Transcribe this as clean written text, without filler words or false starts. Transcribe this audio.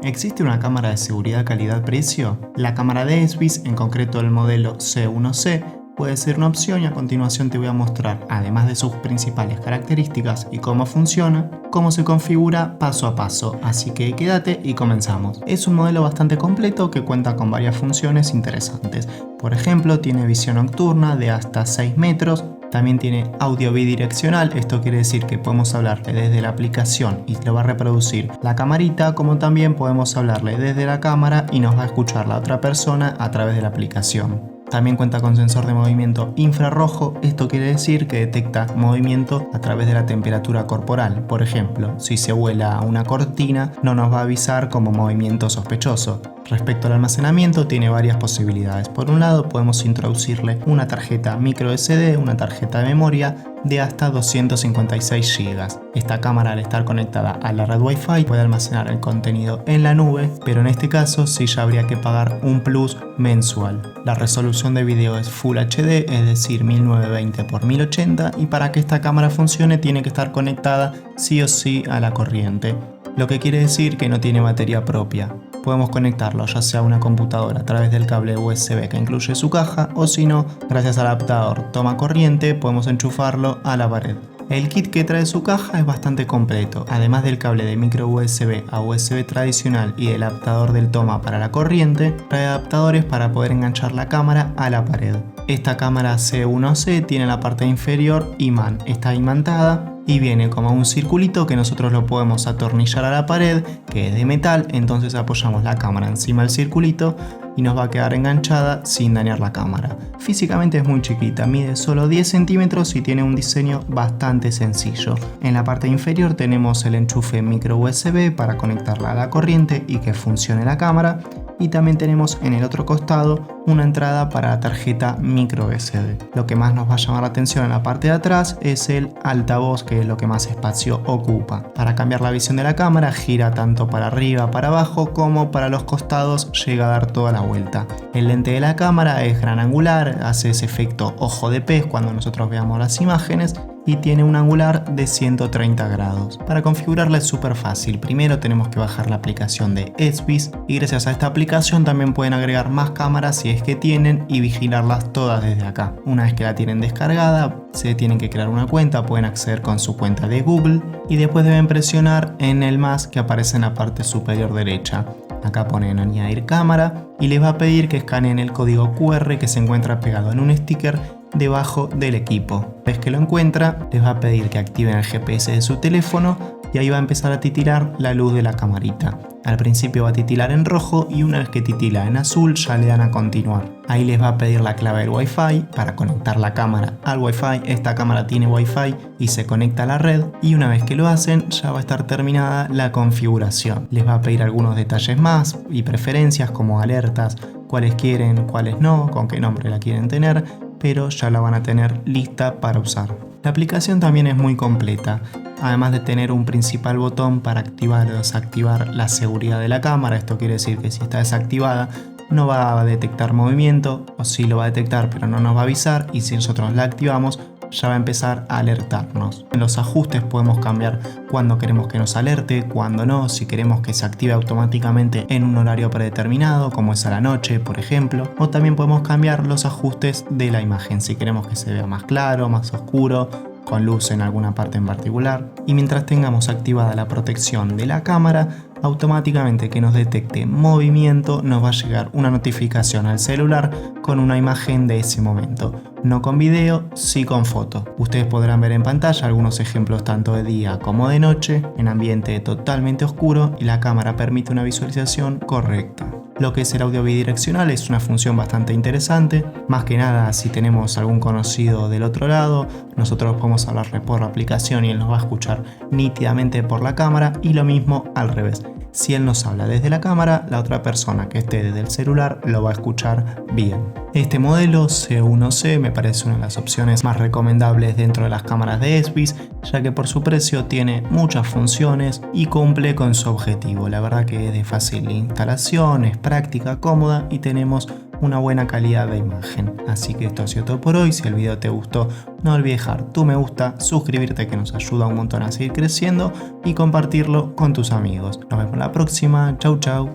¿Existe una cámara de seguridad calidad-precio? La cámara de ESBIS, en concreto el modelo C1C, puede ser una opción y a continuación te voy a mostrar, además de sus principales características y cómo funciona, cómo se configura paso a paso, así que quédate y comenzamos. Es un modelo bastante completo que cuenta con varias funciones interesantes. Por ejemplo, tiene visión nocturna de hasta 6 metros, también tiene audio bidireccional, esto quiere decir que podemos hablarle desde la aplicación y lo va a reproducir la camarita, como también podemos hablarle desde la cámara y nos va a escuchar la otra persona a través de la aplicación. También cuenta con sensor de movimiento infrarrojo, esto quiere decir que detecta movimiento a través de la temperatura corporal. Por ejemplo, si se vuela una cortina, no nos va a avisar como movimiento sospechoso. Respecto al almacenamiento, tiene varias posibilidades. Por un lado, podemos introducirle una tarjeta microSD, una tarjeta de memoria de hasta 256 GB. Esta cámara, al estar conectada a la red Wi-Fi, puede almacenar el contenido en la nube, pero en este caso sí ya habría que pagar un plus mensual. La resolución de video es Full HD, es decir 1920x1080, y para que esta cámara funcione tiene que estar conectada sí o sí a la corriente, lo que quiere decir que no tiene batería propia. Podemos conectarlo ya sea a una computadora a través del cable USB que incluye su caja, o si no, gracias al adaptador toma corriente podemos enchufarlo a la pared. El kit que trae su caja es bastante completo, además del cable de micro USB a USB tradicional y del adaptador del toma para la corriente, trae adaptadores para poder enganchar la cámara a la pared. Esta cámara C1C tiene en la parte inferior imán, está imantada y viene como un circulito que nosotros lo podemos atornillar a la pared, que es de metal, entonces apoyamos la cámara encima del circulito y nos va a quedar enganchada sin dañar la cámara. Físicamente es muy chiquita, mide solo 10 centímetros y tiene un diseño bastante sencillo. En la parte inferior tenemos el enchufe micro USB para conectarla a la corriente y que funcione la cámara, y también tenemos en el otro costado una entrada para la tarjeta micro SD. Lo que más nos va a llamar la atención en la parte de atrás es el altavoz, que es lo que más espacio ocupa. Para cambiar la visión de la cámara gira tanto para arriba, para abajo, como para los costados, llega a dar toda la vuelta. El lente de la cámara es gran angular, hace ese efecto ojo de pez cuando nosotros veamos las imágenes, y tiene un angular de 130 grados. Para configurarla es súper fácil. Primero tenemos que bajar la aplicación de ESBIS y gracias a esta aplicación también pueden agregar más cámaras si es que tienen y vigilarlas todas desde acá. Una vez que la tienen descargada, se tienen que crear una cuenta, pueden acceder con su cuenta de Google y después deben presionar en el más que aparece en la parte superior derecha. Acá ponen añadir cámara y les va a pedir que escaneen el código QR que se encuentra pegado en un sticker debajo del equipo. Una vez que lo encuentra, les va a pedir que activen el GPS de su teléfono y ahí va a empezar a titilar la luz de la camarita. Al principio va a titilar en rojo y una vez que titila en azul ya le dan a continuar. Ahí les va a pedir la clave del Wi-Fi para conectar la cámara al Wi-Fi. Esta cámara tiene Wi-Fi y se conecta a la red, y una vez que lo hacen ya va a estar terminada la configuración. Les va a pedir algunos detalles más y preferencias como alertas, cuáles quieren, cuáles no, con qué nombre la quieren tener, pero ya la van a tener lista para usar. La aplicación también es muy completa. Además de tener un principal botón para activar o desactivar la seguridad de la cámara, esto quiere decir que si está desactivada no va a detectar movimiento, o sí lo va a detectar pero no nos va a avisar, y si nosotros la activamos ya va a empezar a alertarnos. En los ajustes podemos cambiar cuándo queremos que nos alerte, cuándo no, si queremos que se active automáticamente en un horario predeterminado como es a la noche por ejemplo, o también podemos cambiar los ajustes de la imagen, si queremos que se vea más claro, más oscuro, con luz en alguna parte en particular. Y mientras tengamos activada la protección de la cámara, automáticamente que nos detecte movimiento nos va a llegar una notificación al celular con una imagen de ese momento. No con video, sí con foto. Ustedes podrán ver en pantalla algunos ejemplos tanto de día como de noche, en ambiente totalmente oscuro, y la cámara permite una visualización correcta. Lo que es el audio bidireccional es una función bastante interesante, más que nada si tenemos algún conocido del otro lado, nosotros podemos hablarle por la aplicación y él nos va a escuchar nítidamente por la cámara, y lo mismo al revés. Si él nos habla desde la cámara, la otra persona que esté desde el celular lo va a escuchar bien. Este modelo C1C me parece una de las opciones más recomendables dentro de las cámaras de ESBIS, ya que por su precio tiene muchas funciones y cumple con su objetivo. La verdad que es de fácil instalación, es práctica, cómoda, y tenemos una buena calidad de imagen. Así que esto ha sido todo por hoy. Si el video te gustó, no olvides dejar tu me gusta, suscribirte que nos ayuda un montón a seguir creciendo y compartirlo con tus amigos. Nos vemos la próxima. Chau chau.